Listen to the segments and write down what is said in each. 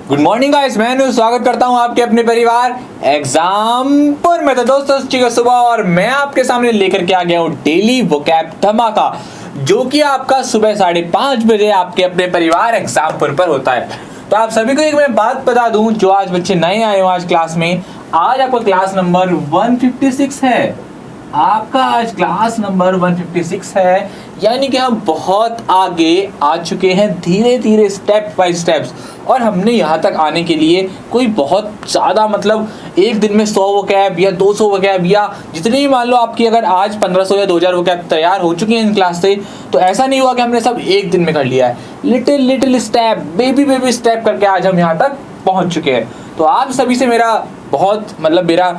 Good morning guys, मैं स्वागत करता हूं आपके अपने परिवार एग्जामपुर में। तो दोस्तों सुबह और मैं आपके सामने लेकर के आ गया हूं डेली वोकैब धमाका, जो कि आपका सुबह 5:30 बजे आपके अपने परिवार एग्जामपुर पर होता है। तो आप सभी को एक मैं बात बता दूं, जो आज बच्चे नए आए हो आज क्लास में, आज आपका क्लास नंबर 156 है। आपका आज क्लास नंबर 156 है, यानी कि हम बहुत आगे आ चुके हैं धीरे धीरे स्टेप बाय स्टेप्स। और हमने यहाँ तक आने के लिए कोई बहुत ज़्यादा मतलब एक दिन में 100 वोकैब या 200 वोकैब या जितनी भी मान लो आपकी अगर आज 1500 या 2000 वोकैब तैयार हो चुकी हैं इन क्लास से, तो ऐसा नहीं हुआ कि हमने सब एक दिन में कर लिया है। लिटिल स्टेप बेबी स्टेप करके आज हम यहाँ तक पहुँच चुके हैं। तो आप सभी से मेरा बहुत मेरा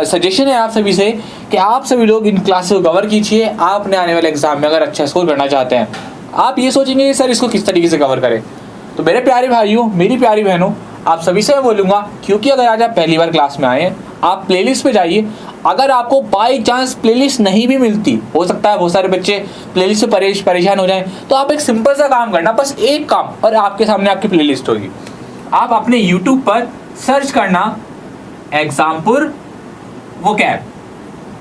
सजेशन है आप सभी से कि आप सभी लोग इन क्लासेस को कवर कीजिए। आपने आने वाले एग्जाम में अगर अच्छा स्कोर करना चाहते हैं, आप ये सोचेंगे सर इसको किस तरीके से कवर करें। तो मेरे प्यारे भाइयों, मेरी प्यारी बहनों, आप सभी से मैं बोलूँगा, क्योंकि अगर आज आप पहली बार क्लास में आए हैं, आप प्लेलिस्ट पे जाइए। अगर आपको बाई चांस प्लेलिस्ट नहीं भी मिलती, हो सकता है बहुत सारे बच्चे प्लेलिस्ट से परेशान हो जाएं, तो आप एक सिंपल सा काम करना, बस एक काम, और आपके सामने आपकी प्लेलिस्ट होगी। आप अपने यूट्यूब पर सर्च करना एग्जामपुर वोकैब।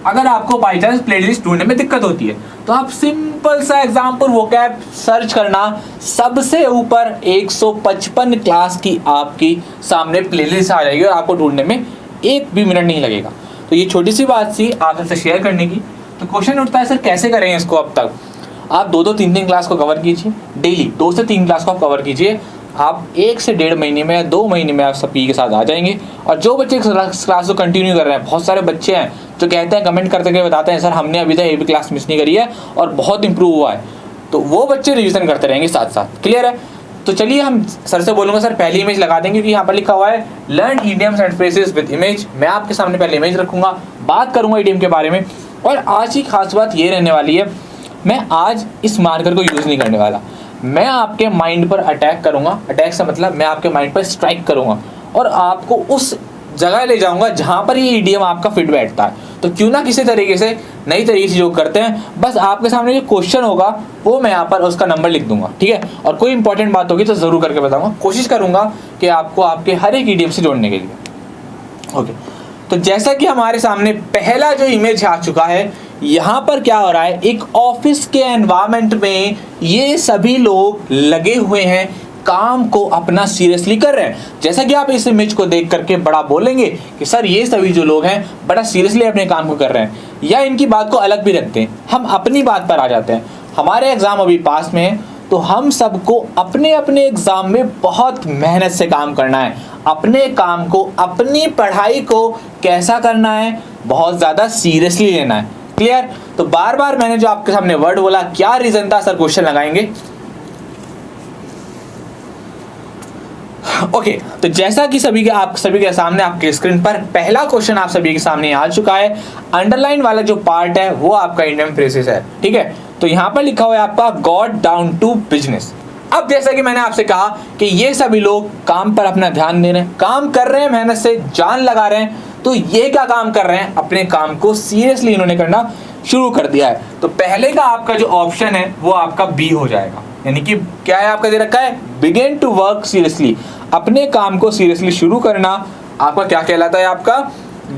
अगर आपको बाई चांस प्लेलिस्ट ढूंढने में दिक्कत होती है, तो आप सिंपल सा एग्जामपुर वोकैब सर्च करना, सबसे ऊपर 155 क्लास की आपकी सामने प्लेलिस्ट आ जाएगी और आपको ढूंढने में एक भी मिनट नहीं लगेगा। तो ये छोटी सी बात थी आप सबसे शेयर करने की। तो क्वेश्चन उठता है सर कैसे करें इसको। अब तक आप 2-3 क्लास को कवर कीजिए, डेली 2 से 3 क्लास को आप कवर कीजिए। आप 1 से 1.5 महीने में या 2 महीने में आप सभी के साथ आ जाएंगे। और जो बच्चे क्लास को कंटिन्यू कर रहे हैं, बहुत सारे बच्चे हैं जो कहते हैं, कमेंट करते हुए बताते हैं सर हमने अभी तक एक भी क्लास मिस नहीं करी है और बहुत इंप्रूव हुआ है, तो वो बच्चे रिवीजन करते रहेंगे साथ साथ। क्लियर है? तो चलिए हम सर से बोलूँगा सर पहली इमेज लगा देंगे, क्योंकि यहाँ पर लिखा हुआ है learn idioms and phrases with image. मैं आपके सामने पहले इमेज रखूँगा, बात करूँगा इडियम के बारे में। और आज की खास बात ये रहने वाली है, मैं आज इस मार्कर को यूज़ नहीं करने वाला। मैं आपके माइंड पर अटैक करूंगा। अटैक से मतलब मैं आपके माइंड पर स्ट्राइक करूंगा और आपको उस जगह ले जाऊंगा जहां पर ये ईडीएम आपका फिट बैठता है। तो क्यों ना किसी तरीके से नई तरीके से जो करते हैं, बस आपके सामने जो क्वेश्चन होगा वो मैं यहाँ पर उसका नंबर लिख दूंगा, ठीक है। और कोई इंपॉर्टेंट बात होगी तो जरूर करके बताऊंगा, कोशिश करूंगा कि आपको आपके हर एक ईडीएम से जोड़ने के लिए। ओके, तो जैसा कि हमारे सामने पहला जो इमेज आ चुका है, यहाँ पर क्या हो रहा है, एक ऑफिस के एनवायरनमेंट में ये सभी लोग लगे हुए हैं, काम को अपना सीरियसली कर रहे हैं। जैसा कि आप इस इमेज को देख करके बड़ा बोलेंगे कि सर ये सभी जो लोग हैं बड़ा सीरियसली अपने काम को कर रहे हैं, या इनकी बात को अलग भी रखते हैं। हम अपनी बात पर आ जाते हैं। हमारे एग्जाम अभी पास में है, तो हम सबको अपने अपने एग्जाम में बहुत मेहनत से काम करना है। अपने काम को, अपनी पढ़ाई को कैसा करना है, बहुत ज़्यादा सीरियसली लेना है। क्लियर? तो बार बार मैंने जो आपके सामने वर्ड बोला, क्या रीजन था सर, क्वेश्चन लगाएंगे। ओके, तो जैसा कि सभी के सामने आपके स्क्रीन पर पहला क्वेश्चन आप सभी के सामने आ चुका है। अंडरलाइन वाला जो पार्ट है वो आपका इडियम फ्रेजेस है, ठीक है। तो यहां पर लिखा हुआ है आपका गॉट डाउन टू बिजनेस। अब जैसा कि मैंने आपसे कहा कि ये सभी लोग काम पर अपना ध्यान दे रहे हैं, काम कर रहे हैं, मेहनत से जान लगा रहे हैं। तो ये क्या काम कर रहे हैं, अपने काम को सीरियसली इन्होंने करना शुरू कर दिया है। तो पहले का आपका जो ऑप्शन है वो आपका बी हो जाएगा, यानी कि क्या है आपका दे रखा है, बिगिन टू वर्क सीरियसली, अपने काम को सीरियसली शुरू करना। आपका क्या कहलाता है, आपका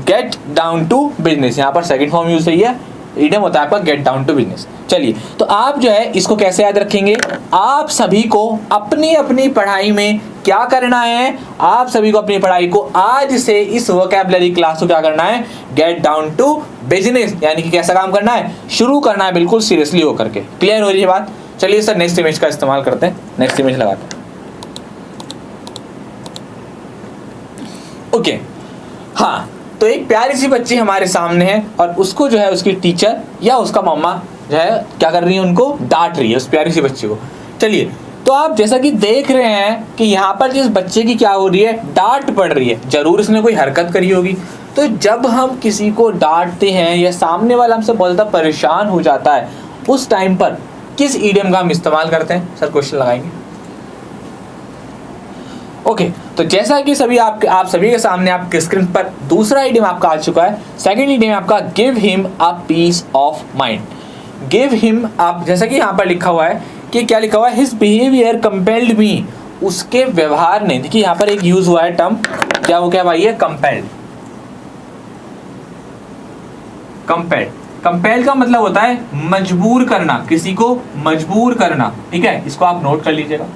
गेट डाउन टू बिजनेस। यहाँ पर सेकंड फॉर्म यूज सही है, इडियम होता है आपका गेट डाउन टू बिजनेस। चलिए, तो आप जो है इसको कैसे याद रखेंगे, आप सभी को अपनी अपनी पढ़ाई में क्या करना है, आप सभी को अपनी पढ़ाई को आज से इस वोकैबुलरी क्लास को क्या करना है, गेट डाउन टू बिजनेस, यानी कि कैसा काम करना है, शुरू करना है बिल्कुल सीरियसली होकर के। क्लियर हो रही है बात? चलिए सर नेक्स्ट इमेज का इस्तेमाल करते हैं, नेक्स्ट इमेज लगाते हैं। ओके, हाँ, तो एक प्यारी सी बच्ची हमारे सामने है और उसको जो है उसकी टीचर या उसका मम्मा जो है क्या कर रही है, उनको डांट रही है उस प्यारी सी बच्ची को। चलिए, तो आप जैसा कि देख रहे हैं कि यहाँ पर जिस बच्चे की क्या हो रही है, डांट पड़ रही है, जरूर इसने कोई हरकत करी होगी। तो जब हम किसी को डांटते हैं या सामने वाला हमसे बहुत ज़्यादा परेशान हो जाता है, उस टाइम पर किस ईडियम का हम इस्तेमाल करते हैं सर, क्वेश्चन लगाएंगे। ओके, तो जैसा कि आप सभी के सामने आपके स्क्रीन पर दूसरा इडियम आपका आ चुका है। सेकंड इडियम आपका give him a piece of mind. Give him, आप जैसा कि यहाँ पर लिखा हुआ है कि क्या लिखा हुआ है, हिज बिहेवियर कंपेल्ड मी उसके व्यवहार ने, देखिए यहाँ पर एक यूज हुआ है टर्म, क्या वो क्या भाई है, कंपेल्ड। कंपेल्ड, कंपेल का मतलब होता है मजबूर करना, किसी को मजबूर करना, ठीक है, इसको आप नोट कर लीजिएगा।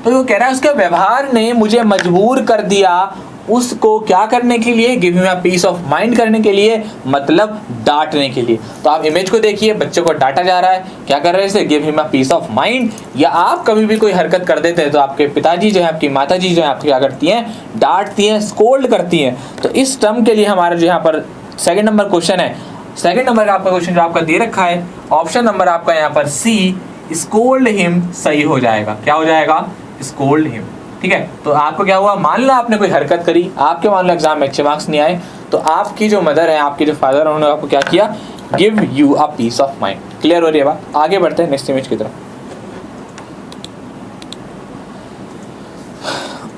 तो वो कह रहा है उसके व्यवहार ने मुझे मजबूर कर दिया उसको क्या करने के लिए, give him a piece of mind करने के लिए, मतलब डांटने के लिए। तो आप इमेज को देखिए, बच्चे को डांटा जा रहा है, क्या कर रहे हैं, give him a piece of mind. या आप कभी भी कोई हरकत कर देते हैं तो आपके पिताजी जो है, आपकी माताजी जो है आपकी क्या करती हैं, डांटती हैं, स्कोल्ड करती हैं। तो इस टर्म के लिए हमारा जो यहाँ पर सेकंड नंबर क्वेश्चन है, सेकंड नंबर का आपका क्वेश्चन जो आपका दे रखा है, ऑप्शन नंबर आपका यहाँ पर सी, स्कोल्ड हिम, सही हो जाएगा। क्या हो जाएगा, स्कोल्ड हिम, ठीक है। तो आपको क्या हुआ, मान लो आपने कोई हरकत करी, आपके मान लो एग्जाम में अच्छे मार्क्स नहीं आए, तो आपकी जो मदर है, आपके जो फादर है, उन्होंने आपको क्या किया, give you a piece of mind. Clear हो रही है बात? आगे बढ़ते हैं नेक्स्ट इमेज की तरफ।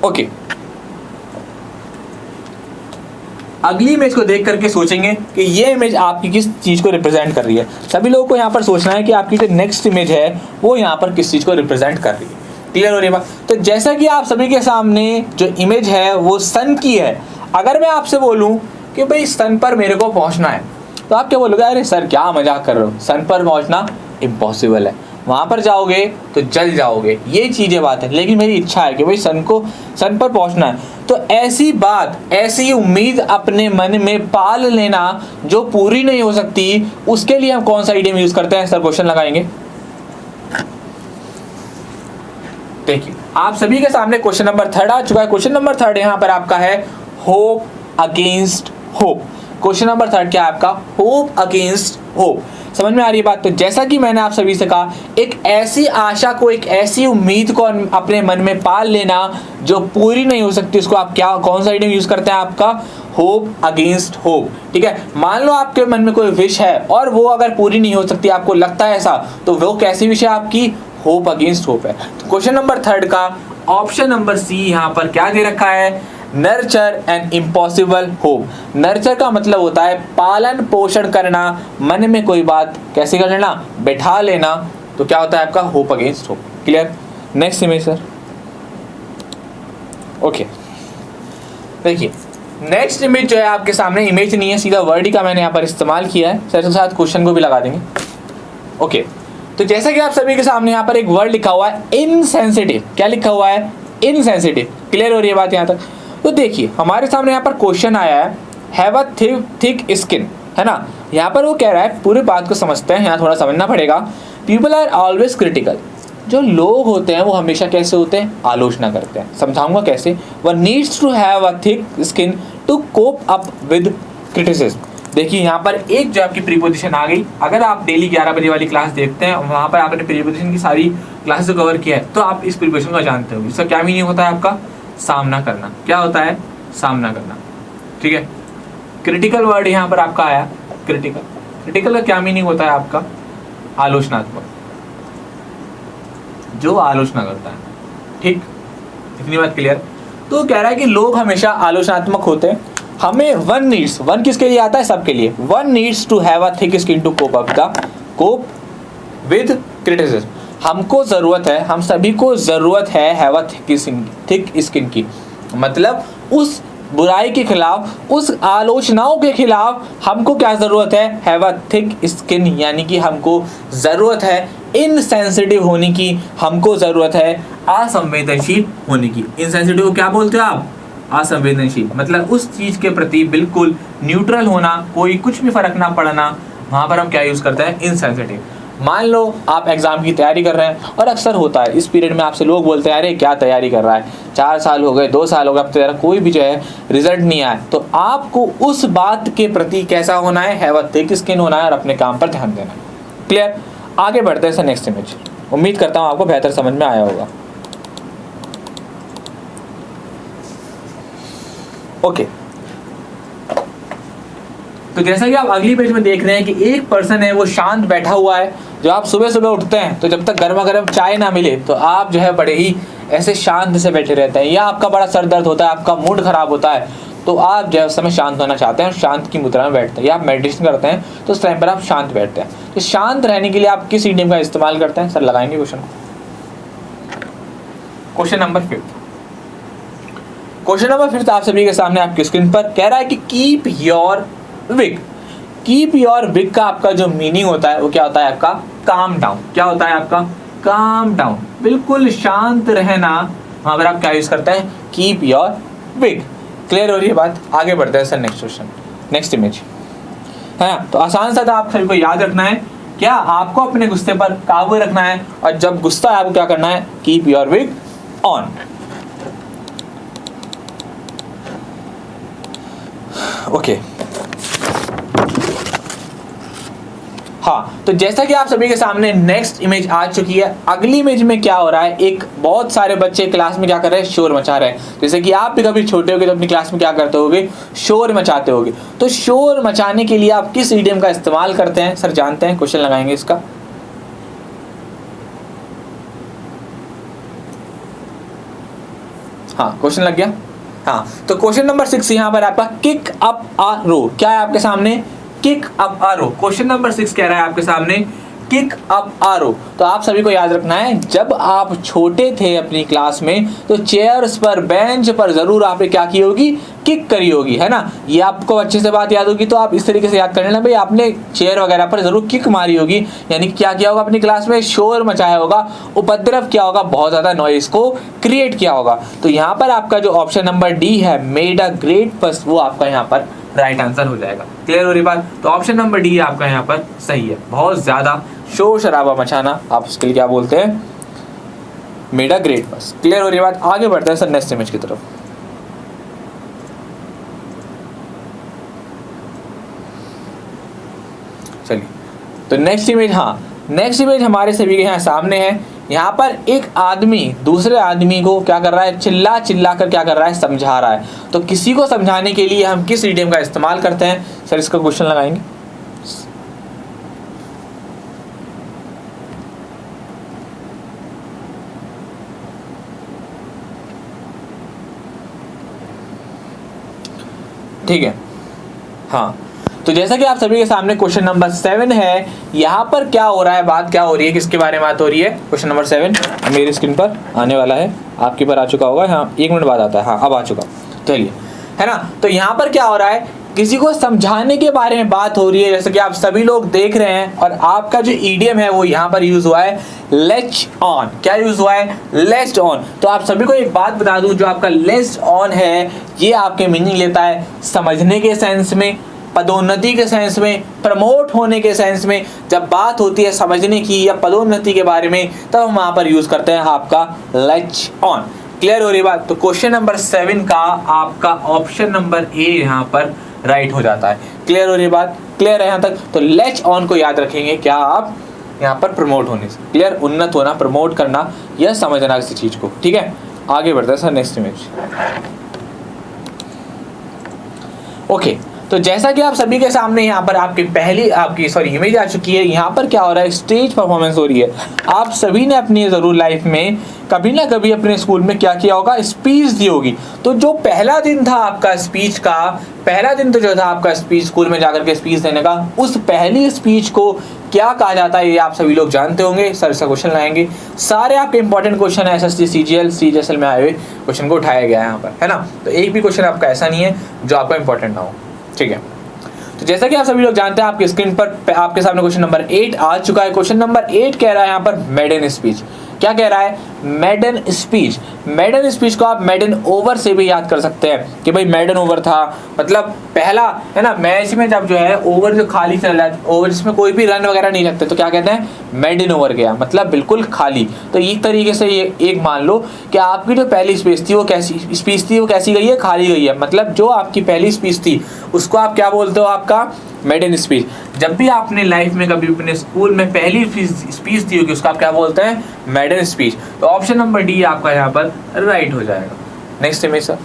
ओके, अगली इमेज को देख करके सोचेंगे कि ये इमेज आपकी किस चीज को रिप्रेजेंट कर रही है। सभी लोगों को यहाँ पर सोचना है कि आपकी जो नेक्स्ट इमेज है वो यहाँ पर किस चीज को रिप्रेजेंट कर रही है। क्लियर हो रही है बात? तो जैसा कि आप सभी के सामने जो इमेज है वो सन की है। अगर मैं आपसे बोलूं कि भाई सन पर मेरे को पहुंचना है, तो आप क्या बोलोगे, अरे सर क्या मजाक कर रहे हो, सन पर पहुंचना इम्पॉसिबल है, वहां पर जाओगे तो जल जाओगे, ये चीजें बात है। लेकिन मेरी इच्छा है कि भाई सन पर पहुंचना है। तो ऐसी बात, ऐसी उम्मीद अपने मन में पाल लेना जो पूरी नहीं हो सकती, उसके लिए हम कौन सा इडियम यूज करते हैं, सर क्वेश्चन लगाएंगे। देखिए आप सभी के सामने क्वेश्चन नंबर 3 आ चुका है। क्वेश्चन नंबर 3 यहाँ पर आपका है hope against hope. Question number 3 क्या है आपका, होप अगेंस्ट होप। समझ में आ रही है बात? तो जैसा कि मैंने आप सभी से कहा, एक ऐसी आशा को, एक ऐसी उम्मीद को अपने मन में पाल लेना जो पूरी नहीं हो सकती, उसको आप क्या, कौन सा इडियम यूज करते हैं, आपका होप अगेंस्ट होप। ठीक है, मान लो आपके मन में कोई विश है और वो अगर पूरी नहीं हो सकती, आपको लगता है ऐसा, तो वो कैसी विश है आपकी, होप अगेंस्ट होप है। तो क्वेश्चन नंबर 3 का ऑप्शन नंबर सी यहाँ पर क्या दे रखा है, nurture and impossible hope. Nurture का मतलब होता है पालन पोषण करना, मन में कोई बात कैसे कर लेना, बैठा लेना। तो क्या होता है आपका hope against hope. Clear? Next image sir. Okay, देखिए नेक्स्ट इमेज जो है आपके सामने, इमेज नहीं है, सीधा वर्ड ही का मैंने यहाँ पर इस्तेमाल किया है। सर के साथ क्वेश्चन को भी लगा देंगे। ओके, तो जैसा कि आप सभी के सामने यहाँ पर एक वर्ड लिखा हुआ है इनसेंसिटिव। क्या लिखा हुआ है, इनसेंसिटिव। क्लियर हो रही है बात यहाँ तक? तो देखिए हमारे सामने यहाँ पर क्वेश्चन आया है, हैव अ थिक स्किन, है ना। यहाँ पर वो कह रहा है, पूरी बात को समझते हैं, यहाँ थोड़ा समझना पड़ेगा। People are always critical. जो लोग होते हैं वो हमेशा कैसे होते हैं, आलोचना करते हैं। समझाऊंगा कैसे। One needs to have a thick skin to cope up with criticism. देखिए यहाँ पर एक जो आपकी प्रीपोजिशन आ गई। अगर आप डेली 11 बजे वाली क्लास देखते हैं, वहाँ पर आपने प्रीपोजिशन की सारी क्लासेस कवर किया है, तो आप इस प्रीपोजिशन को जानते हो। इसका क्या मीनिंग होता है आपका, सामना करना। क्या होता है, सामना करना। ठीक है, क्रिटिकल वर्ड यहाँ पर आपका आया, क्रिटिकल। क्रिटिकल का क्या मीनिंग होता है आपका, आलोचनात्मक, जो आलोचना करता है। ठीक, इतनी बात क्लियर। तो कह रहा है कि लोग हमेशा आलोचनात्मक होते हैं। हमें वन नीड्स, वन किसके लिए आता है, सबके लिए। One needs to have a thick skin to cope up the cope with criticism. हमको जरूरत है, हम सभी को जरूरत है हैव अ थिक स्किन की। मतलब उस बुराई के खिलाफ, उस आलोचनाओं के खिलाफ हमको क्या जरूरत है, हैव अ थिक स्किन, यानी कि हमको जरूरत है इनसेंसिटिव होने की, हमको जरूरत है असंवेदनशील होने की। इनसेंसिटिव क्या बोलते हो आप, असंवेदनशील। मतलब उस चीज के प्रति बिल्कुल न्यूट्रल होना, कोई कुछ भी फर्क ना पड़ना, वहां पर हम क्या यूज करते हैं, इनसेंसिटिव। मान लो आप एग्जाम की तैयारी कर रहे हैं, और अक्सर होता है इस पीरियड में आपसे लोग बोलते हैं, अरे क्या तैयारी कर रहा है, 4 साल हो गए, 2 साल हो गए, अब तेरा कोई भी जो है रिजल्ट नहीं आया। तो आपको उस बात के प्रति कैसा होना है, हैव अ थिक स्किन होना है, और अपने काम पर ध्यान देना है। क्लियर? आगे बढ़ते हैं सर नेक्स्ट इमेज। उम्मीद करता हूँ आपको बेहतर समझ में आया होगा। ओके, तो जैसा कि आप अगली पेज में देख रहे हैं कि एक पर्सन है, वो शांत बैठा हुआ है। जब आप सुबह सुबह उठते हैं तो जब तक गर्मा गर्म चाय ना मिले तो आप जो है बड़े ही ऐसे शांत से बैठे रहते हैं, या आपका बड़ा सर दर्द होता है, आपका मूड खराब होता है, तो आप जो है उस समय शांत होना चाहते हैं और शांत की मुद्रा में बैठते हैं, या आप मेडिटेशन करते हैं तो उस टाइम पर आप शांत बैठते हैं। तो शांत रहने के लिए आप किस इडियम का इस्तेमाल करते हैं, सर लगाएंगे question. Question number 5। Question number फिर आप सभी के सामने आपकी स्क्रीन पर कह रहा है कि keep your wig. Keep your wig का आपका जो मीनिंग होता है वो क्या होता है आपका काम डाउन। क्या होता है आपका काम डाउन, बिल्कुल शांत रहना। वहां पर आप क्या यूज करते हैं कीप योर विग। क्लियर हो रही है बात? आगे बढ़ते हैं sir next question, next image है ना। तो आसान सा था, आप सभी को याद रखना है क्या आपको अपने गुस्से पर काबू रखना है, और जब गुस्सा है आपको क्या करना है keep your wig on. Okay हाँ, तो जैसा कि आप सभी के सामने नेक्स्ट इमेज आ चुकी है। अगली इमेज में क्या हो रहा है, एक बहुत सारे बच्चे क्लास में क्या कर रहे हैं शोर मचा रहे हैं। जैसे कि आप भी कभी छोटे होगे तो अपनी क्लास में क्या करते होगे शोर मचाते होगे। तो शोर मचाने के लिए आप किस इडियम का इस्तेमाल करते हैं सर जानते हैं? क्वेश्चन लगाएंगे इसका। हाँ क्वेश्चन लग गया। हाँ तो क्वेश्चन नंबर 6 यहाँ पर आपका किक अप आ रो। क्या है आपके सामने किक अप आ रो। क्वेश्चन नंबर 6 कह रहा है आपके सामने किक अप आ रो। तो आप सभी को याद रखना है जब आप छोटे थे अपनी क्लास में तो चेयर्स पर बेंच पर जरूर आपने क्या की होगी किक करी होगी, है ना। ये आपको अच्छे से बात याद होगी तो आप इस तरीके से याद करने लगे भाई आपने चेयर वगैरह पर जरूर किक मारी होगी, यानी क्या किया होगा अपनी क्लास में शोर मचाया होगा, उपद्रव किया होगा, बहुत ज्यादा नॉइज को क्रिएट किया होगा। तो यहाँ पर आपका जो ऑप्शन नंबर डी है मेड अ ग्रेट फस, वो आपका यहाँ पर राइट आंसर हो जाएगा। क्लियर हो रही बात? तो ऑप्शन नंबर डी आपका यहाँ पर सही है। बहुत ज्यादा शोर शराबा मचाना, आप उसके लिए क्या बोलते हैं मेड अ ग्रेट फस। क्लियर हो रही बात? आगे बढ़ते हैं सर नेक्स्ट इमेज की तरफ। चलिए तो नेक्स्ट इमेज, हाँ नेक्स्ट इमेज हमारे सभी के यहाँ सामने है। यहाँ पर एक आदमी दूसरे आदमी को क्या कर रहा है चिल्ला चिल्ला कर क्या कर रहा है समझा रहा है। तो किसी को समझाने के लिए हम किस इडियम का इस्तेमाल करते हैं सर? इसका क्वेश्चन लगाएंगे। ठीक है हाँ, तो जैसा कि आप सभी के सामने क्वेश्चन नंबर 7 है। यहाँ पर क्या हो रहा है, बात क्या हो रही है, किसके बारे में बात हो रही है? क्वेश्चन नंबर 7 मेरी स्क्रीन पर आने वाला है, आपके पर आ चुका होगा। हाँ 1 मिनट बाद आता है। हाँ अब आ चुका, चलिए है ना। तो यहाँ पर क्या हो रहा है, किसी को समझाने के बारे में बात हो रही है, जैसे कि आप सभी लोग देख रहे हैं। और आपका जो ईडियम है वो यहाँ पर यूज हुआ है लेच ऑन। क्या यूज हुआ है? Latch on. तो आप सभी को एक बात बता दूं, जो आपका लेच ऑन है ये आपके मीनिंग लेता है समझने के सेंस में, पदोन्नति के सेंस में, प्रमोट होने के सेंस में। जब बात होती है समझने की या पदोन्नति के बारे में तब हम वहां पर यूज करते हैं आपका लेच ऑन। क्लियर हो रही बात? तो क्वेश्चन नंबर 7 का आपका ऑप्शन नंबर ए यहाँ पर राइट हो जाता है। क्लियर हो रही बात? क्लियर है यहाँ तक? तो लेच ऑन को याद रखेंगे क्या आप यहाँ पर प्रमोट होने से। क्लियर? उन्नत होना, प्रमोट करना या समझना किसी चीज को। ठीक है आगे बढ़ते हैं सर नेक्स्ट इमेज। ओके तो जैसा कि आप सभी के सामने यहाँ पर आपकी पहली इमेज आ चुकी है। यहाँ पर क्या हो रहा है स्टेज परफॉर्मेंस हो रही है। आप सभी ने अपनी जरूर लाइफ में कभी ना कभी अपने स्कूल में क्या किया होगा स्पीच दी होगी। तो जो पहला दिन था आपका स्पीच का, पहला दिन तो जो था आपका स्पीच स्कूल में जाकर के स्पीच देने का, उस पहली स्पीच को क्या कहा जाता है ये आप सभी लोग जानते होंगे। सर इसका क्वेश्चन लाएंगे। सारे आपके इंपॉर्टेंट क्वेश्चन है SST CGL CGSL में आए हुए क्वेश्चन को उठाया गया है यहाँ पर, है ना। तो एक भी क्वेश्चन आपका ऐसा नहीं है जो आपका इंपॉर्टेंट ना हो। ठीक है तो जैसा कि आप सभी लोग जानते हैं आपकी स्क्रीन पर आपके सामने क्वेश्चन नंबर 8 आ चुका है। क्वेश्चन नंबर 8 कह रहा है यहाँ पर मेडन स्पीच। क्या कह रहा है? Maiden speech. मेडन स्पीच को आप मेडन ओवर से भी याद कर सकते हैं कि भाई मेडन ओवर था, मतलब पहला है ना मैच में जब जो है ओवर जो खाली चल रहा है, ओवर जिसमें कोई भी रन वगैरह नहीं लगते, तो क्या कहते हैं मेडन ओवर गया, मतलब बिल्कुल खाली। तो एक तरीके से ये एक मान लो कि आपकी जो पहली स्पीच थी वो कैसी गई है? खाली गई है। मतलब जो आपकी पहली स्पीच थी उसको आप क्या बोलते हो? आपका मेडन स्पीच। जब भी आपने लाइफ में कभी अपने स्कूल में पहली स्पीच दी होगी उसका आप क्या बोलते हैं? Maiden speech. तो ऑप्शन नंबर डी आपका यहाँ पर राइट हो जाएगा। Next image sir.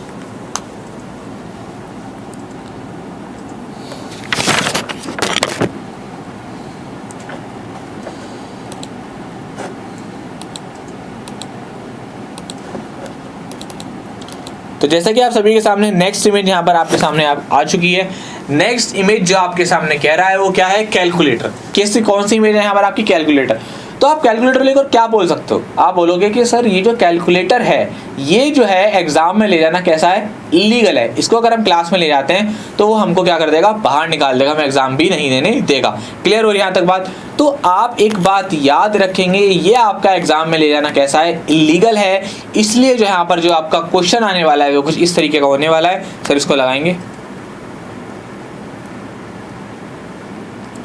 तो जैसा कि आप सभी के सामने नेक्स्ट इमेज यहाँ पर आपके सामने आ चुकी है। नेक्स्ट इमेज जो आपके सामने कह रहा है वो क्या है? कैलकुलेटर। कौन सी इमेज है यहाँ पर आपकी? कैलकुलेटर। तो आप कैलकुलेटर लेकर क्या बोल सकते हो, आप बोलोगे कि सर ये जो कैलकुलेटर है ये जो है एग्जाम में ले जाना कैसा है, इलीगल है, इसको अगर हम क्लास में ले जाते हैं तो वो हमको क्या कर देगा, बाहर निकाल देगा, हमें एग्जाम भी नहीं देने देगा। क्लियर हो रही है यहाँ तक बात। तो आप एक बात याद रखेंगे, ये आपका एग्जाम में ले जाना कैसा है, इलीगल है। इसलिए जो यहाँ पर जो आपका क्वेश्चन आने वाला है वो कुछ इस तरीके का होने वाला है। सर इसको लगाएंगे,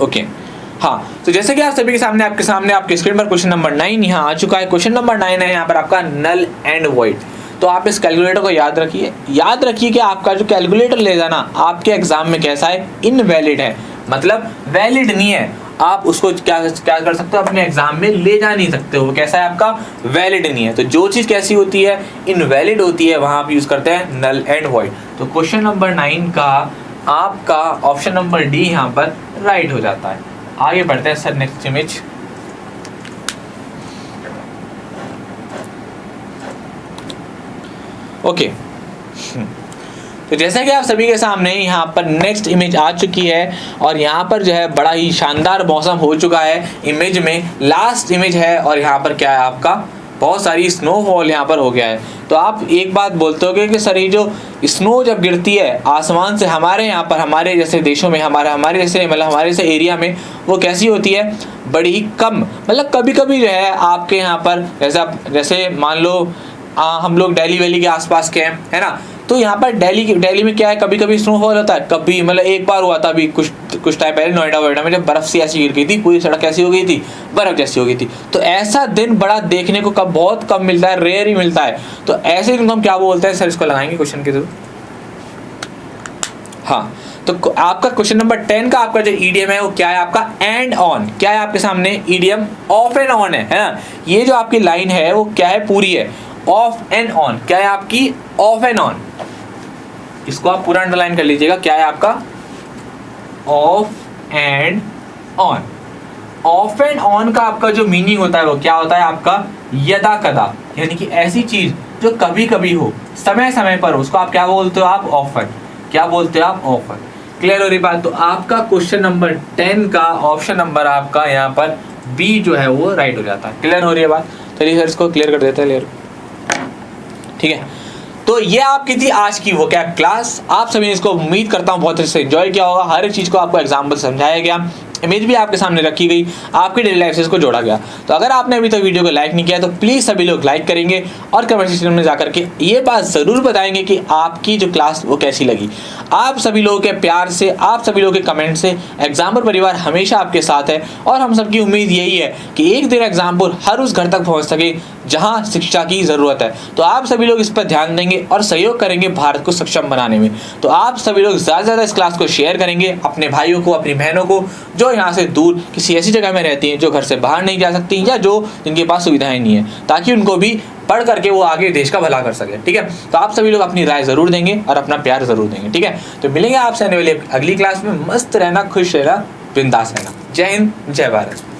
ओके हाँ। तो जैसे कि आप सभी के सामने आपके स्क्रीन पर क्वेश्चन नंबर 9 यहाँ आ चुका है। क्वेश्चन नंबर 9 है यहाँ पर आपका नल एंड वॉइड। तो आप इस कैलकुलेटर को याद रखिए कि आपका जो कैलकुलेटर ले जाना आपके एग्जाम में कैसा है, इनवैलिड है, मतलब वैलिड नहीं है। आप उसको क्या कर सकते हो, अपने एग्जाम में ले जा नहीं सकते हो, कैसा है आपका, वैलिड नहीं है। तो जो चीज़ कैसी होती है, इनवैलिड होती है, वहाँ आप यूज़ करते हैं नल एंड वॉइड। तो क्वेश्चन नंबर 9 का आपका ऑप्शन नंबर डी यहाँ पर राइट हो जाता है। आगे बढ़ते हैं सर, नेक्स्ट इमेज। ओके तो जैसा कि आप सभी के सामने यहाँ पर नेक्स्ट इमेज आ चुकी है और यहाँ पर जो है बड़ा ही शानदार मौसम हो चुका है। इमेज में लास्ट इमेज है और यहाँ पर क्या है आपका, बहुत सारी स्नोफॉल यहाँ पर हो गया है। तो आप एक बात बोलते होगे कि सर ये जो स्नो जब गिरती है आसमान से हमारे यहाँ पर, हमारे जैसे देशों में, हमारे जैसे एरिया में, वो कैसी होती है, बड़ी ही कम। मतलब कभी कभी जो है आपके यहाँ पर जैसे मान लो हम लोग दिल्ली वैली के आसपास के हैं, है ना। तो यहाँ पर दिल्ली में क्या है, कभी कभी स्नोफॉल होता है, कभी मतलब एक बार हुआ था अभी कुछ टाइम पहले नोएडा में, जब बर्फ सी ऐसी गिर गई थी, पूरी सड़क कैसी हो गई थी, बर्फ जैसी हो गई थी। तो ऐसा दिन बड़ा देखने को बहुत कम मिलता है, रेयर ही मिलता है। तो ऐसे दिन को हम क्या बोलते हैं, सर इसको लगाएंगे क्वेश्चन के थ्रू। हाँ तो आपका क्वेश्चन नंबर 10 का आपका जो ईडीएम है वो क्या है आपका, एंड ऑन। क्या है आपके सामने, ईडीएम ऑफ एंड ऑन है ना। ये जो आपकी लाइन है वो क्या है, पूरी है ऑफ एंड ऑन। क्या है आपकी, ऑफ एंड ऑन। इसको आप पूरा अंडरलाइन कर लीजिएगा, क्या है आपका, of and on. Of and on का आपका जो मीनिंग होता है वो क्या होता है आपका, यदा कदा, यानी कि ऐसी चीज जो कभी कभी हो, समय समय पर, उसको आप क्या बोलते हो, आप ऑफर। क्या बोलते हो आप, ऑफर। क्लियर हो रही बात। तो आपका क्वेश्चन नंबर 10 का ऑप्शन नंबर आपका यहाँ पर बी जो है वो राइट हो जाता है। क्लियर हो रही है बात। चलिए सर इसको क्लियर कर देते हैं, क्लियर, ठीक है। तो ये आपकी थी आज की वोकैब क्लास। आप सभी ने इसको उम्मीद करता हूँ बहुत अच्छे से एंजॉय किया होगा। हर एक चीज़ को आपको एग्जाम्पल समझाया गया, इमेज भी आपके सामने रखी गई, आपकी डेली लाइफ से इसको जोड़ा गया। तो अगर आपने अभी तक वीडियो को लाइक नहीं किया तो प्लीज़ सभी लोग लाइक करेंगे और कमेंट सेक्शन में जाकर के ये बात ज़रूर बताएंगे कि आपकी जो क्लास वो कैसी लगी। आप सभी लोगों के प्यार से, आप सभी लोगों के कमेंट से एग्जाम्पुर परिवार हमेशा आपके साथ है और हम सबकी उम्मीद यही है कि एक दिन एग्जाम्पुर हर उस घर तक पहुँच सके जहाँ शिक्षा की ज़रूरत है। तो आप सभी लोग इस पर ध्यान देंगे और सहयोग करेंगे भारत को सक्षम बनाने में। तो आप सभी लोग ज़्यादा से ज़्यादा इस क्लास को शेयर करेंगे अपने भाइयों को, अपनी बहनों को जो यहाँ से दूर किसी ऐसी जगह में रहती हैं, जो घर से बाहर नहीं जा सकती या जो जिनके पास सुविधाएं नहीं है, ताकि उनको भी पढ़ करके वो आगे देश का भला कर सके। ठीक है, तो आप सभी लोग अपनी राय ज़रूर देंगे और अपना प्यार ज़रूर देंगे। ठीक है, तो मिलेंगे आपसे आने वाली अगली क्लास में। मस्त रहना, खुश रहना, बिंदास रहना। जय हिंद, जय भारत।